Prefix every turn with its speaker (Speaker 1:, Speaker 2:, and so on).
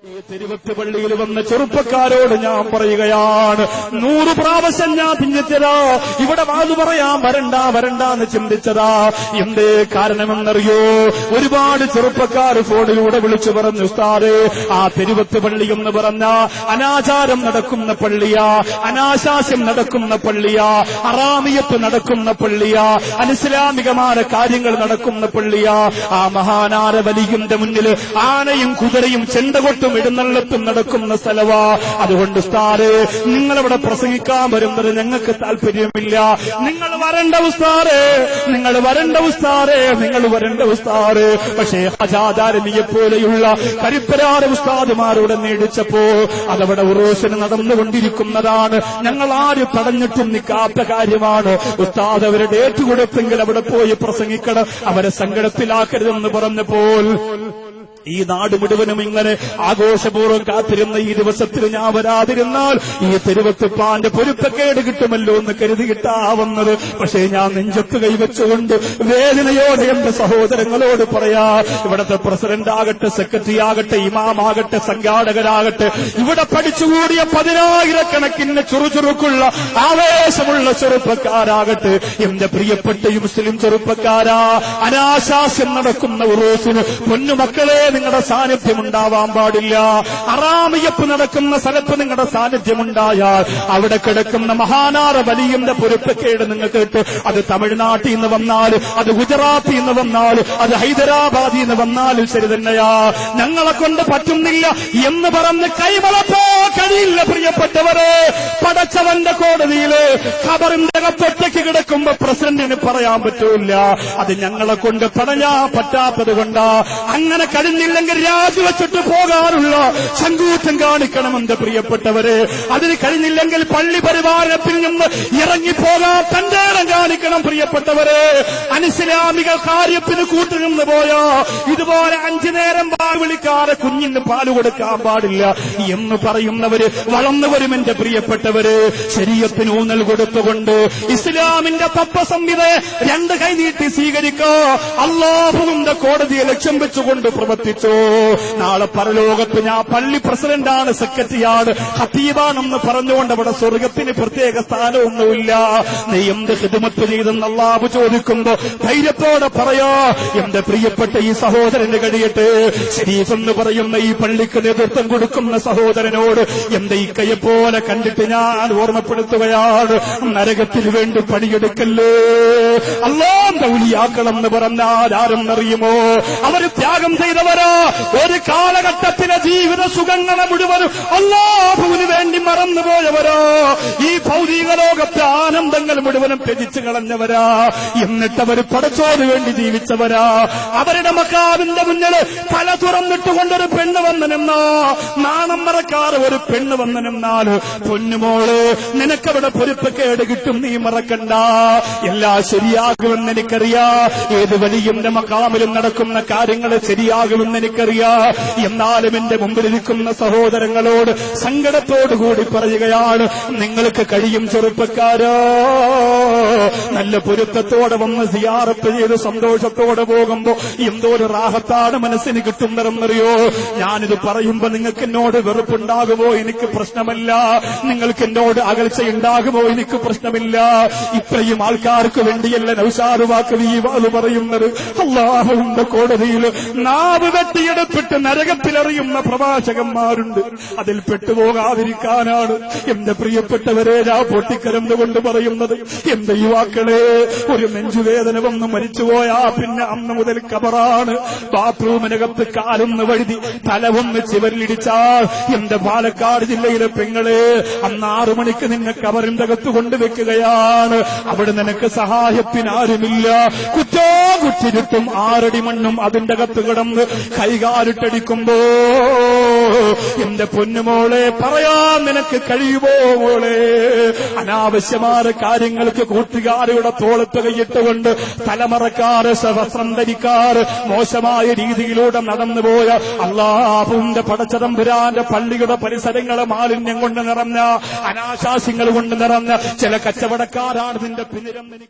Speaker 1: ഈ തിരുവത്ത് പള്ളിയിൽ വന്ന ചെറുപ്പക്കാരോട് ഞാൻ പറയുകയാണ്, 100 പ്രാവശ്യം ഞാൻ ചിന്തിച്ചതാ ഇവിടെ വാതു പറയാൻ വരണ്ടെന്ന് ചിന്തിച്ചതാ. എന്തേ കാരണമെന്നറിയോ? ഒരുപാട് ചെറുപ്പക്കാർ ഫോണിലൂടെ വിളിച്ചു പറഞ്ഞു, ഉസ്താദേ, ആ തിരുവത്ത് പള്ളി എന്ന് പറഞ്ഞ അനാചാരം നടക്കുന്ന പള്ളിയാ, അനാശാസ്യം നടക്കുന്ന പള്ളിയാ, ഹറാമിയത്ത് നടക്കുന്ന പള്ളിയാ, അനിസ്ലാമികമായ കാര്യങ്ങൾ നടക്കുന്ന പള്ളിയാ. ആ മഹാനാര വലിയുടെ മുന്നിൽ ആനയും കുതിരയും ചെണ്ടകൊട്ടും എഴുന്നള്ളത്തും നടക്കുന്ന സ്ഥലവാ. അതുകൊണ്ട് ഉസ്താദേ, നിങ്ങളവിടെ പ്രസംഗിക്കാൻ വരുന്നത് ഞങ്ങൾക്ക് താല്പര്യമില്ല. നിങ്ങൾ വരണ്ട ഉസ്താദേ, നിങ്ങൾ വരണ്ട ഉസ്താദേ. പക്ഷേ ഹജാദാരമിയെ പോലെയുള്ള കരിപ്പരാര ഉസ്താദുമാരോട് നേടിച്ചപ്പോ അതവിടെ ഉറൂസിന് നടന്നുകൊണ്ടിരിക്കുന്നതാണ്. ഞങ്ങൾ ആരും തടഞ്ഞിട്ടും നിൽക്കാത്ത കാര്യമാണ്. ഉസ്താദ് അവരെ ഡേറ്റ് കൊടുത്തെങ്കിൽ അവിടെ പോയി പ്രസംഗിക്കണം, അവരെ സങ്കടത്തിലാക്കരുതെന്ന് പറഞ്ഞപ്പോൾ ഈ നാട് മുഴുവനും ഇങ്ങനെ ആഘോഷപൂർവ്വം കാത്തിരുന്ന ഈ ദിവസത്തിൽ ഞാൻ വരാതിരുന്നാൽ ഈ തിരുവത്തിപ്പാന്റെ പൊരുത്തക്കേട് കിട്ടുമല്ലോ എന്ന് കരുതിയിട്ടാ വന്നത്. പക്ഷേ ഞാൻ നെഞ്ചത്ത് കൈവച്ചുകൊണ്ട് വേദനയോടെ എന്റെ സഹോദരങ്ങളോട് പറയാ, ഇവിടത്തെ പ്രസിഡന്റ് ആകട്ടെ, സെക്രട്ടറി ആകട്ടെ, ഇമാമാകട്ടെ, സംഘാടകരാകട്ടെ, ഇവിടെ പഠിച്ചുകൂടിയ 10,000-കണക്കിന് ചുറുചുറുക്കുള്ള ആവേശമുള്ള ചെറുപ്പക്കാരാകട്ടെ, എന്റെ പ്രിയപ്പെട്ട മുസ്ലിം ചെറുപ്പക്കാരാ, അനാശാസ്യം നടക്കുന്ന ഉറൂസിന് പൊന്നുമക്കളെ നിങ്ങളുടെ സാന്നിധ്യം ഉണ്ടാവാൻ പാടില്ല. ഹറാമിയപ്പ് നടക്കുന്ന സ്ഥലത്ത് നിങ്ങളുടെ സാന്നിധ്യമുണ്ടായാൽ അവിടെ കിടക്കുന്ന മഹാനാര വലിയന്റെ പൊരുത്തക്കേട് നിങ്ങൾക്ക്, അത് തമിഴ്നാട്ടിൽ നിന്ന് വന്നാലും, അത് ഗുജറാത്തിൽ നിന്ന് വന്നാലും, അത് ഹൈദരാബാദിൽ നിന്ന് വന്നാലും ശരി തന്നെയാ. ഞങ്ങളെ കൊണ്ട് പറ്റുന്നില്ല എന്ന് പറഞ്ഞ് കൈമളപ്പോ കഴിയില്ല. പ്രിയപ്പെട്ടവരെ, പടച്ചവന്റെ കോടതിയില് ഖബറിന്റെ അകത്തൊറ്റയ്ക്ക് കിടക്കുമ്പോ പ്രസിഡന്റിന് പറയാൻ പറ്റൂല, അത് ഞങ്ങളെ കൊണ്ട് തടയാൻ പറ്റാത്തത് കൊണ്ടാ. അങ്ങനെ കഴിഞ്ഞില്ലെങ്കിൽ രാജിവെച്ചിട്ട് പോകാനുള്ള ചങ്കൂറ്റം കാണിക്കണം എന്റെ പ്രിയപ്പെട്ടവരെ. അതിന് കഴിഞ്ഞില്ലെങ്കിൽ പള്ളി പരിവാരത്തിൽ നിന്ന് ഇറങ്ങിപ്പോകാൻ തന്റെ ഇടം കാണിക്കണം പ്രിയപ്പെട്ടവരെ. അനിസ്ലാമിക കാര്യത്തിന് കൂട്ടുനിന്ന് പോയാ ഇതുപോലെ 5 നേരം പാൽ വിളിക്കാതെ കുഞ്ഞിന് പാല് കൊടുക്കാൻ പാടില്ല എന്ന് പറയുന്നവര് വളർന്നു വരും എന്റെ പ്രിയപ്പെട്ടവര്. ശരീഅത്തിന് ഊന്നൽ കൊടുത്തുകൊണ്ട് ഇസ്ലാമിന്റെ തത്വസംഹിതയെ 2 കൈ നീട്ടി സ്വീകരിക്കോ, അല്ലാഹുവിന്റെ കോടതിയെ ലക്ഷ്യം വെച്ചുകൊണ്ട് പ്രവർത്തിച്ചോ. നാളെ പരലോകത്ത് ഞാൻ പള്ളി പ്രസിഡന്റാണ്, സെക്രട്ടറിയാണ്, ഖതീബാണെന്ന് പറഞ്ഞുകൊണ്ട് അവിടെ സ്വർഗത്തിന് പ്രത്യേക സ്ഥാനമൊന്നുമില്ല. നീ എന്ത് ഖിദ്മത്ത് ചെയ്തെന്ന് അല്ലാഹു ചോദിക്കുമ്പോ ധൈര്യത്തോടെ പറയാ, എന്റെ പ്രിയപ്പെട്ട ഈ സഹോദരന് കഴിയട്ടെ. ശരീഫ് എന്ന് പറയുന്ന ഈ പള്ളിക്ക് നേതൃത്വം കൊടുക്കുന്ന സഹോദരനോട് എന്റെ ഇക്കയെ പോലെ കണ്ടിട്ട് ഞാൻ ഓർമ്മപ്പെടുത്തുകയാണ്, നരകത്തിന് വേണ്ടി പണിയെടുക്കല്ലേ. അല്ലാഹുവിന്റെ ഔലിയാക്കളെന്ന് പറഞ്ഞാൽ ആരെന്നറിയുമോ? അവർ ത്യാഗം ചെയ്തവരോ, ഒരു കാലഘട്ടത്തിലെ ജീവിത സുഖങ്ങളെ മുഴുവനും അല്ലാഹുവിന് വേണ്ടി മറന്നുപോയവരോ, ഈ ഭൗതിക ലോകത്തെ ആനന്ദങ്ങൾ മുഴുവനും ത്യജിച്ചു കളഞ്ഞവരാ. എന്നിട്ടവർ പടച്ചോന് വേണ്ടി ജീവിച്ചവരാ. അവരുടെ മക്കാവിന്റെ മുന്നിൽ തല തുറന്നിട്ടുകൊണ്ടൊരു പെണ്ണ് വന്നനെന്നോ, നാണം മറക്കാറ് ഒരു പെണ്ണ് വന്നനെന്നാൽ, പൊന്നുമോള് നിനക്കവിടെ പൊരുത്തക്കേട് കിട്ടും, നീ മറക്കണ്ട, എല്ലാം ശരിയാകുമെന്ന് എനിക്കറിയാ. ഏത് വലിയന്റെ മക്കാമിലും നടക്കുന്ന കാര്യങ്ങൾ ശരിയാകുമെന്ന് എനിക്കറിയാ. എന്നാലും എന്റെ മുമ്പിലിരിക്കുന്ന സഹോദരങ്ങളോട് സങ്കടത്തോടുകൂടി പറയുകയാണ്, നിങ്ങൾക്ക് കഴിയും ചെറുപ്പക്കാരോ, നല്ല പൊരുത്തത്തോടെ വന്ന് സിയാറത്ത് ചെയ്ത് സന്തോഷത്തോടെ പോകുമ്പോ എന്തോ ഒരു റാഹത്താണ് മനസ്സിന് കിട്ടുന്നതെന്നറിയോ. ഞാനിത് പറയുമ്പോ നിങ്ങൾക്ക് എന്നോട് വെറുപ്പുണ്ടാകുമോ? എനിക്ക് പ്രശ്നമല്ല. നിങ്ങൾക്ക് എന്നോട് അകൽച്ചയുണ്ടാകുമോ? എനിക്ക് പ്രശ്നമില്ല. ഇത്രയും ആൾക്കാർക്ക് വേണ്ടിയല്ല നൗഷാദ് വാക്കവി പറയുന്നത്. അല്ലാഹുവിന്റെ കോടതിയിൽ നാവ് വെട്ടിയെടുത്തിട്ട് നരകത്തിലെറിയുന്ന പ്രവാചകന്മാരുണ്ട്. അതിൽ പെട്ടുപോകാതിരിക്കാനാണ് എന്റെ പ്രിയപ്പെട്ടവരെ ഞാൻ പൊട്ടിക്കരന്നുകൊണ്ട് പറയുന്നത്. എന്റെ യുവാക്കളെ, ഒരു നെഞ്ചുവേദന വന്ന് മരിച്ചുപോയാ പിന്നെ അന്ന് മുതൽ കബറാണ്. ബാത്റൂമിനകത്ത് കാലൊന്ന് വഴുതി തലവൊന്ന് ചിവരിലിടിച്ചാൽ എന്റെ പാലക്കാട് ജില്ലയിലെ പെങ്ങളെ, അന്ന് 6 മണിക്ക് നിന്നെ കബറിന്റെ അകത്ത് കൊണ്ടുവെക്കുകയാണ്. അവിടെ നിനക്ക് സഹായത്തിനാരുമില്ല. കുറ്റോ കുറ്റിരുട്ടും 6 അടി മണ്ണും അതിന്റെ അകത്ത് കിടന്ന് കൈകാലിട്ടടിക്കുമ്പോ എന്റെ പൊന്നുമോളെ, പറയാൻ നിനക്ക് കഴിയുമോ മോളെ? അനാവശ്യമായ കാര്യങ്ങൾക്ക് കൂട്ടുകാരുടെ തോളത്ത് കൈയിട്ടുകൊണ്ട് തലമറക്കാറ്, വസ്ത്രം ധരിക്കാറ്, മോശമായ രീതിയിലൂടെ നടന്നുപോയ അല്ലാഹുവിന്റെ പടച്ചതമ്പുരാന്റെ പള്ളിയുടെ പരിസരങ്ങളെ മാലിന്യം കൊണ്ട് നിറഞ്ഞ, അനാശാസ്യങ്ങൾ കൊണ്ട് നിറഞ്ഞ ചില കച്ചവടക്കാരാണ് നിന്റെ പിന്നിരം.